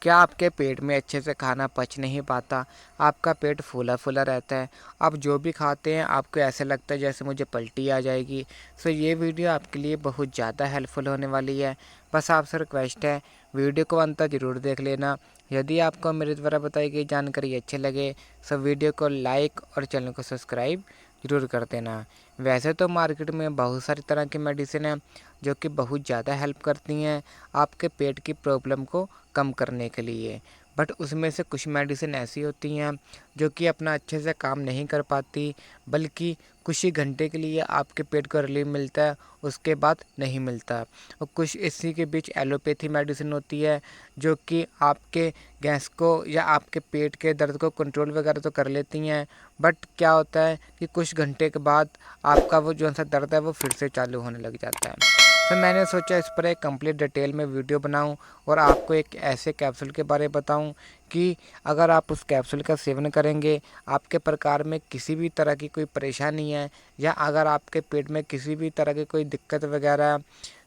क्या आपके पेट में अच्छे से खाना पच नहीं पाता? आपका पेट फूला फूला रहता है, आप जो भी खाते हैं आपको ऐसे लगता है जैसे मुझे पलटी आ जाएगी। सो ये वीडियो आपके लिए बहुत ज़्यादा हेल्पफुल होने वाली है। बस आपसे रिक्वेस्ट है, वीडियो को अंत तक ज़रूर देख लेना। यदि आपको मेरे द्वारा बताई गई जानकारी अच्छी लगे तो वीडियो को लाइक और चैनल को सब्सक्राइब ज़रूर कर देना। वैसे तो मार्केट में बहुत सारी तरह की मेडिसिन हैं जो कि बहुत ज़्यादा हेल्प करती हैं आपके पेट की प्रॉब्लम को कम करने के लिए, बट उसमें से कुछ मेडिसिन ऐसी होती हैं जो कि अपना अच्छे से काम नहीं कर पाती, बल्कि कुछ ही घंटे के लिए आपके पेट को रिलीफ मिलता है, उसके बाद नहीं मिलता। और कुछ इसी के बीच एलोपैथी मेडिसिन होती है जो कि आपके गैस को या आपके पेट के दर्द को कंट्रोल वगैरह तो कर लेती हैं, बट क्या होता है कि कुछ घंटे के बाद आपका वो जो सा दर्द है वो फिर से चालू होने लग जाता है। तो मैंने सोचा इस पर एक कंप्लीट डिटेल में वीडियो बनाऊं और आपको एक ऐसे कैप्सूल के बारे में बताऊं कि अगर आप उस कैप्सूल का सेवन करेंगे, आपके प्रकार में किसी भी तरह की कोई परेशानी है या अगर आपके पेट में किसी भी तरह की कोई दिक्कत वगैरह है,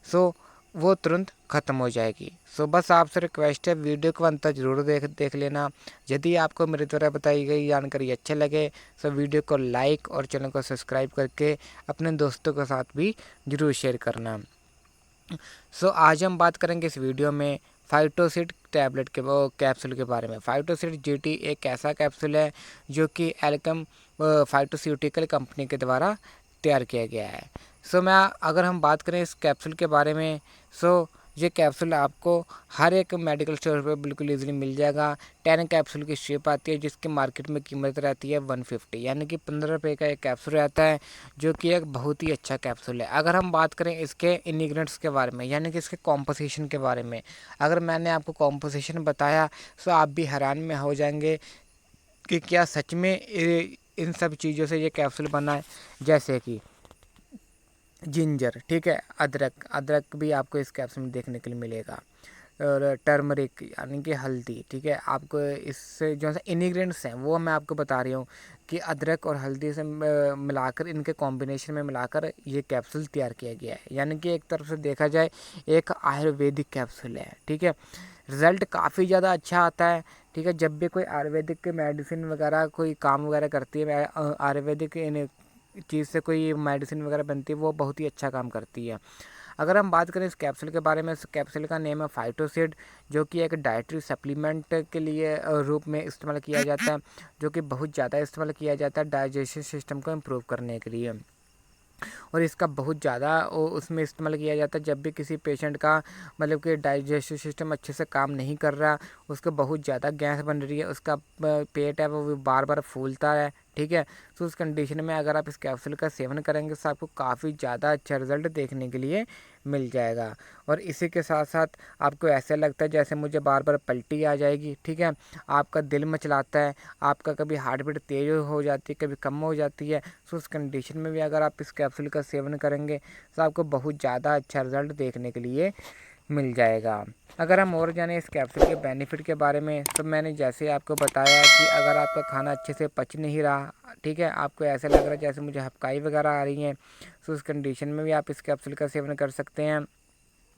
सो वो तुरंत ख़त्म हो जाएगी। सो बस आपसे रिक्वेस्ट है, वीडियो को अंत तक जरूर देख लेना। यदि आपको मेरे द्वारा बताई गई जानकारी अच्छे लगे तो वीडियो को लाइक और चैनल को सब्सक्राइब करके अपने दोस्तों के साथ भी ज़रूर शेयर करना। आज हम बात करेंगे इस वीडियो में फाइटोसिड टैबलेट के वो कैप्सूल के बारे में। फाइटोसिड जीटी एक ऐसा कैप्सूल है जो कि एल्केम फाइटोस्यूटिकल कंपनी के द्वारा तैयार किया गया है। मैं अगर हम बात करें इस कैप्सूल के बारे में, ये कैप्सूल आपको हर एक मेडिकल स्टोर पर बिल्कुल ईजिली मिल जाएगा। 10 कैप्सूल की शेप आती है जिसकी मार्केट में कीमत रहती है 150, यानी कि 15 रुपये का एक कैप्सूल रहता है, जो कि एक बहुत ही अच्छा कैप्सूल है। अगर हम बात करें इसके इंग्रेडिएंट्स के बारे में, यानी कि इसके कॉम्पोजिशन के बारे में, अगर मैंने आपको कॉम्पोजिशन बताया तो आप भी हैरान में हो जाएंगे कि क्या सच में इन सब चीज़ों से ये कैप्सूल बना है। जैसे कि जिंजर, ठीक है, अदरक, अदरक भी आपको इस कैप्सूल में देखने के लिए मिलेगा, और टर्मरिक यानी कि हल्दी, ठीक है। आपको इससे जो सा इंग्रेडिएंट्स हैं वो मैं आपको बता रही हूँ कि अदरक और हल्दी से मिलाकर, इनके कॉम्बिनेशन में मिलाकर ये कैप्सूल तैयार किया गया है, यानी कि एक तरफ से देखा जाए एक आयुर्वेदिक कैप्सूल है, ठीक है। रिज़ल्ट काफ़ी ज़्यादा अच्छा आता है, ठीक है। जब भी कोई आयुर्वेदिक मेडिसिन वगैरह कोई काम वगैरह करती है, आयुर्वेदिक चीज़ से कोई मेडिसिन वगैरह बनती है, वो बहुत ही अच्छा काम करती है। अगर हम बात करें इस कैप्सूल के बारे में, इस कैप्सूल का नेम है फाइटोसिड, जो कि एक डाइटरी सप्लीमेंट के लिए रूप में इस्तेमाल किया जाता है, जो कि बहुत ज़्यादा इस्तेमाल किया जाता है डाइजेशन सिस्टम को इम्प्रूव करने के लिए। और इसका बहुत ज़्यादा उसमें इस्तेमाल किया जाता है जब भी किसी पेशेंट का मतलब कि डाइजेस्टिव सिस्टम अच्छे से काम नहीं कर रहा, उसको बहुत ज़्यादा गैस बन रही है, उसका पेट है वो बार बार फूलता है, ठीक है। तो उस कंडीशन में अगर आप इस कैप्सूल का सेवन करेंगे तो आपको काफ़ी ज़्यादा अच्छा रिजल्ट देखने के लिए मिल जाएगा। और इसी के साथ साथ आपको ऐसा लगता है जैसे मुझे बार बार पलटी आ जाएगी, ठीक है, आपका दिल मचलाता है, आपका कभी हार्ट बीट तेज़ हो जाती है, कभी कम हो जाती है, तो उस कंडीशन में भी अगर आप इस कैप्सूल का सेवन करेंगे तो आपको बहुत ज़्यादा अच्छा रिजल्ट देखने के लिए मिल जाएगा। अगर हम और जानें इस कैप्सूल के बेनिफिट के बारे में, तो मैंने जैसे आपको बताया कि अगर आपका खाना अच्छे से पच नहीं रहा, ठीक है, आपको ऐसा लग रहा है जैसे मुझे हपकाई वगैरह आ रही हैं, तो उस कंडीशन में भी आप इस कैप्सूल का सेवन कर सकते हैं।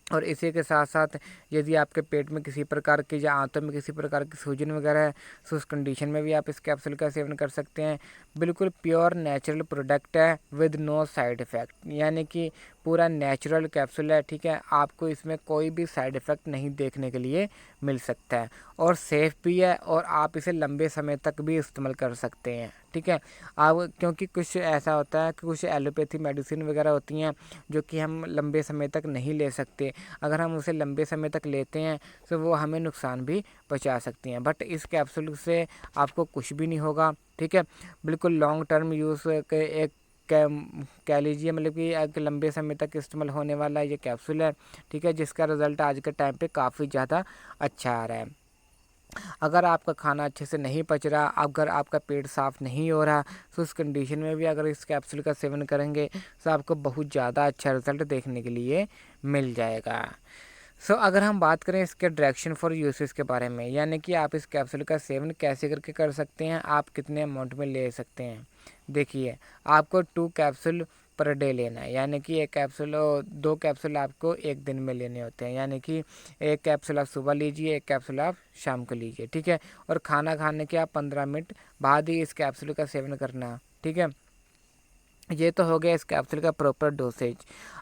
और इसी के साथ साथ यदि आपके पेट में किसी प्रकार की या आंतों में किसी प्रकार की सूजन वगैरह है, तो उस कंडीशन में भी आप इस कैप्सूल का सेवन कर सकते हैं। बिल्कुल प्योर नेचुरल प्रोडक्ट है विद नो साइड इफ़ेक्ट, यानी कि पूरा नेचुरल कैप्सूल है, ठीक है। आपको इसमें कोई भी साइड इफ़ेक्ट नहीं देखने के लिए मिल सकता है, और सेफ़ भी है, और आप इसे लंबे समय तक भी इस्तेमाल कर सकते हैं, ठीक है। आप क्योंकि कुछ ऐसा होता है कि कुछ एलोपैथी मेडिसिन वगैरह होती हैं जो कि हम लंबे समय तक नहीं ले सकते, अगर हम उसे लंबे समय तक लेते हैं तो वो हमें नुकसान भी पहुंचा सकती हैं, बट इस कैप्सूल से आपको कुछ भी नहीं होगा, ठीक है। बिल्कुल लॉन्ग टर्म यूज़ के एक कह लीजिए, मतलब कि एक लंबे समय तक इस्तेमाल होने वाला ये कैप्सूल है, ठीक है, जिसका रिज़ल्ट आज के टाइम पे काफ़ी ज़्यादा अच्छा आ रहा है। अगर आपका खाना अच्छे से नहीं पच रहा, अगर आपका पेट साफ़ नहीं हो रहा, तो उस कंडीशन में भी अगर इस कैप्सूल का सेवन करेंगे तो आपको बहुत ज़्यादा अच्छा रिजल्ट देखने के लिए मिल जाएगा। अगर हम बात करें इसके डायरेक्शन फॉर यूसेस के बारे में, यानी कि आप इस कैप्सूल का सेवन कैसे करके कर सकते हैं, आप कितने अमाउंट में ले सकते हैं। देखिए, आपको 2 कैप्सूल पर डे लेना है, यानी कि एक कैप्सूल 2 कैप्सूल आपको एक दिन में लेने होते हैं, यानी कि एक कैप्सूल आप सुबह लीजिए, एक कैप्सूल आप शाम को लीजिए, ठीक है। और खाना खाने के आप 15 मिनट बाद ही इस कैप्सूल का सेवन करना, ठीक है। ये तो हो गया इस कैप्सूल का प्रॉपर डोसेज।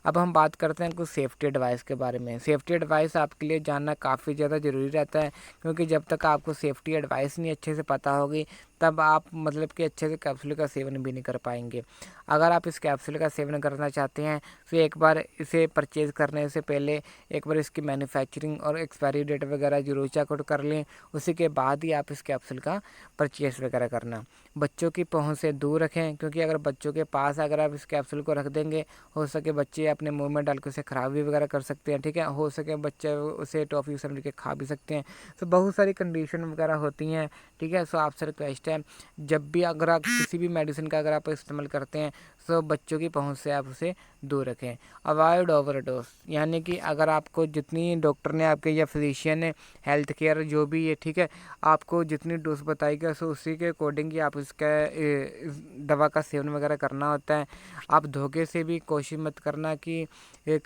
अब हम बात करते हैं कुछ सेफ्टी एडवाइस के बारे में। सेफ्टी एडवाइस आपके लिए जानना काफ़ी ज़्यादा ज़रूरी रहता है, क्योंकि जब तक आपको सेफ्टी एडवाइस नहीं अच्छे से पता होगी तब आप मतलब कि अच्छे से कैप्सूल का सेवन भी नहीं कर पाएंगे। अगर आप इस कैप्सूल का सेवन करना चाहते हैं तो एक बार इसे परचेज़ करने से पहले एक बार इसकी मैन्युफैक्चरिंग और एक्सपायरी डेट वगैरह जरूर चेकआउट कर लें, उसी के बाद ही आप इस कैप्सूल का परचेज़ वगैरह करना। बच्चों की पहुंच से दूर रखें, क्योंकि अगर बच्चों के पास अगर आप इस कैप्सूल को रख देंगे, हो सके बच्चे अपने मुंह में डाल के उसे ख़राब भी वगैरह कर सकते हैं, ठीक है। हो सके बच्चे उसे टॉफ़ी समझ के खा भी सकते हैं। तो बहुत सारी कंडीशन वगैरह होती हैं, ठीक है। सो आपसे रिक्वेस्ट है, जब भी अगर आप किसी भी मेडिसिन का अगर आप इस्तेमाल करते हैं तो बच्चों की पहुंच से आप उसे दूर रखें। अवॉइड ओवरडोज, यानी कि अगर आपको जितनी डॉक्टर ने आपके या फिजिशियन ने हेल्थ केयर जो भी है, ठीक है, आपको जितनी डोज बताई गई सो उसी के अकॉर्डिंग ही आप इसका इस दवा का सेवन वगैरह करना होता है। आप धोखे से भी कोशिश मत करना कि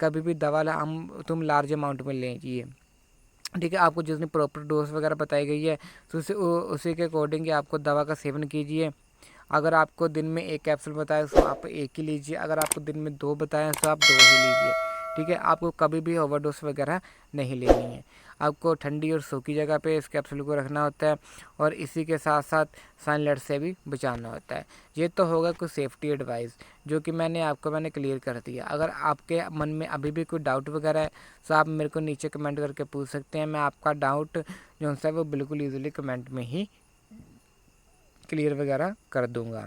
कभी भी दवा हम तुम लार्ज अमाउंट में लीजिए, ठीक है। आपको जितनी प्रॉपर डोज वगैरह बताई गई है तो उसी के अकॉर्डिंग ही आपको दवा का सेवन कीजिए। अगर आपको दिन में 1 कैप्सूल बताया तो आप 1 ही लीजिए, अगर आपको दिन में 2 बताया तो आप 2 ही लीजिए, ठीक है। आपको कभी भी ओवरडोज वगैरह नहीं लेनी है। आपको ठंडी और सूखी जगह पे इस कैप्सूल को रखना होता है, और इसी के साथ साथ सनलाइट से भी बचाना होता है। ये तो होगा कुछ सेफ्टी एडवाइस जो कि मैंने क्लियर कर दिया। अगर आपके मन में अभी भी कोई डाउट वगैरह है तो आप मेरे को नीचे कमेंट करके पूछ सकते हैं। मैं आपका डाउट जो है वो बिल्कुल ईजिली कमेंट में ही क्लियर वगैरह कर दूंगा।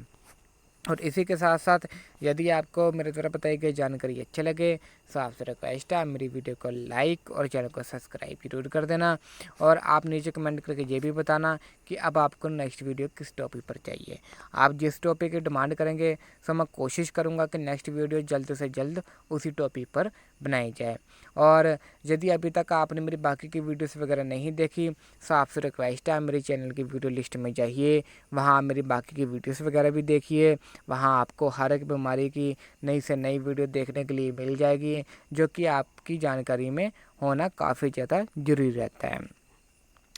और इसी के साथ साथ यदि आपको मेरे द्वारा बताई गई जानकारी अच्छे लगे तो आपसे रिक्वेस्ट है, मेरी वीडियो को लाइक और चैनल को सब्सक्राइब जरूर कर देना। और आप नीचे कमेंट करके ये भी बताना कि अब आपको नेक्स्ट वीडियो किस टॉपिक पर चाहिए। आप जिस टॉपिक की डिमांड करेंगे तो मैं कोशिश करूँगा कि नेक्स्ट वीडियो जल्द से जल्द उसी टॉपिक पर बनाई जाए। और यदि अभी तक आपने मेरी बाकी की वीडियोस वगैरह नहीं देखी तो आपसे रिक्वेस्ट है, मेरे चैनल की वीडियो लिस्ट में जाइए, वहाँ मेरी बाकी की वीडियोस वगैरह भी देखिए। वहाँ आपको हर एक बीमारी की नई से नई वीडियो देखने के लिए मिल जाएगी, जो कि आपकी जानकारी में होना काफ़ी ज़्यादा ज़रूरी रहता है।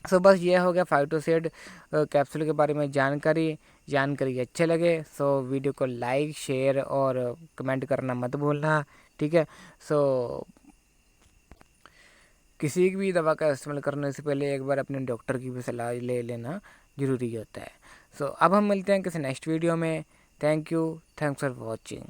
सो बस ये हो गया फाइटोसेड कैप्सूल के बारे में जानकारी अच्छे लगे सो वीडियो को लाइक शेयर और कमेंट करना मत भूलना, ठीक है। सो किसी भी दवा का इस्तेमाल करने से पहले एक बार अपने डॉक्टर की भी सलाह ले लेना ज़रूरी होता है। सो अब हम मिलते हैं किसी नेक्स्ट वीडियो में। Thank you, thanks for watching.